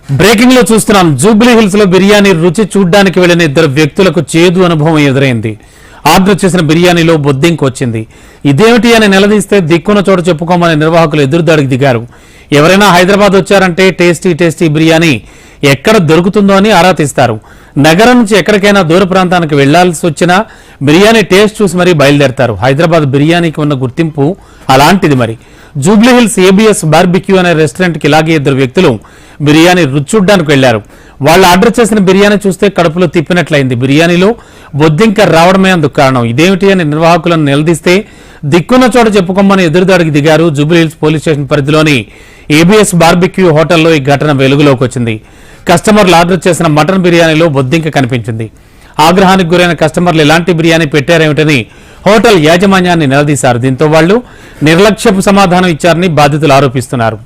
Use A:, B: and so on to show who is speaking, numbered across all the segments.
A: Breaking లో చూస్తున్నాం. Jubilee hills లో బిర్యానీ రుచి చూడ్డానికి వెళ్లిన ఇద్దరు వ్యక్తులకు చేదు అనుభవం ఎదురైంది. ఆర్డర్ చేసిన బిర్యానీలో బొద్దింక వచ్చింది. ఇదేమిటి అని నిలదీస్తే దిక్కున్న చోట చెప్పుకోమని నిర్వాహకులు ఎదురుదాడికి దిగారు. ఎవరైనా హైదరాబాద్ వచ్చారంటే టేస్టీ బిర్యానీ ఎక్కడ దొరుకుతుందో అని ఆరా తీస్తారు. నగరం నుంచి ఎక్కడికైనా దూర ప్రాంతానికి వెళ్లాల్సి వచ్చినా బిర్యానీ టేస్ట్ చూసి మరీ బయలుదేరతారు. హైదరాబాద్ బిర్యానీకి ఉన్న గుర్తింపు అలాంటిది. మరి జూబ్లీ హిల్స్ ఏబిఎస్ బార్బిక్యూ అనే రెస్టారెంట్ కి ఇలాగే ఇద్దరు వ్యక్తులు బిర్యానీ రుచి చూడ్డానికి వెళ్లారు. వాళ్ళు ఆర్డర్ చేసిన బిర్యానీ చూస్తే కడుపులో తిప్పినట్లయింది. బిర్యానీలో బొద్దింక రావడమే అందుకు కారణం. ఇదేమిటి అని నిర్వాహకులను నిలదీస్తే దిక్కున్న చోట చెప్పుకోమని ఎదురుదాడికి దిగారు. జూబ్లీ హిల్స్ పోలీస్ స్టేషన్ పరిధిలోని ఏబిఎస్ బార్బిక్యూ హోటల్లో ఈ ఘటన వెలుగులోకి వచ్చింది. కస్టమర్లు ఆర్డర్ చేసిన మటన్ బిర్యానీలో బొద్దింక కనిపించింది. ఆగ్రహానికి గురైన కస్టమర్లు ఎలాంటి బిర్యానీ పెట్టారేమిటని హోటల్ యాజమాన్యాన్ని నిలదీశారు. దీంతో వాళ్లు నిర్లక్ష్యపు సమాధానం ఇచ్చారని బాధితులు ఆరోపిస్తున్నారు.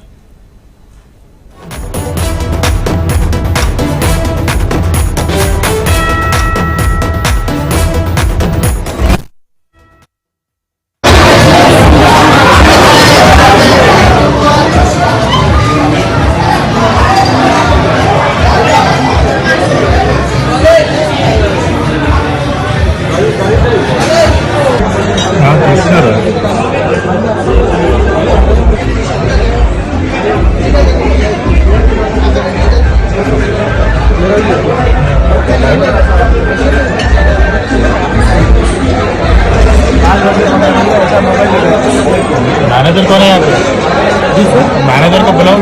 B: मैनेजर कौन है यहाँ पे? मैनेजर को बुलाओ।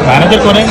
B: मैनेजर कौन है?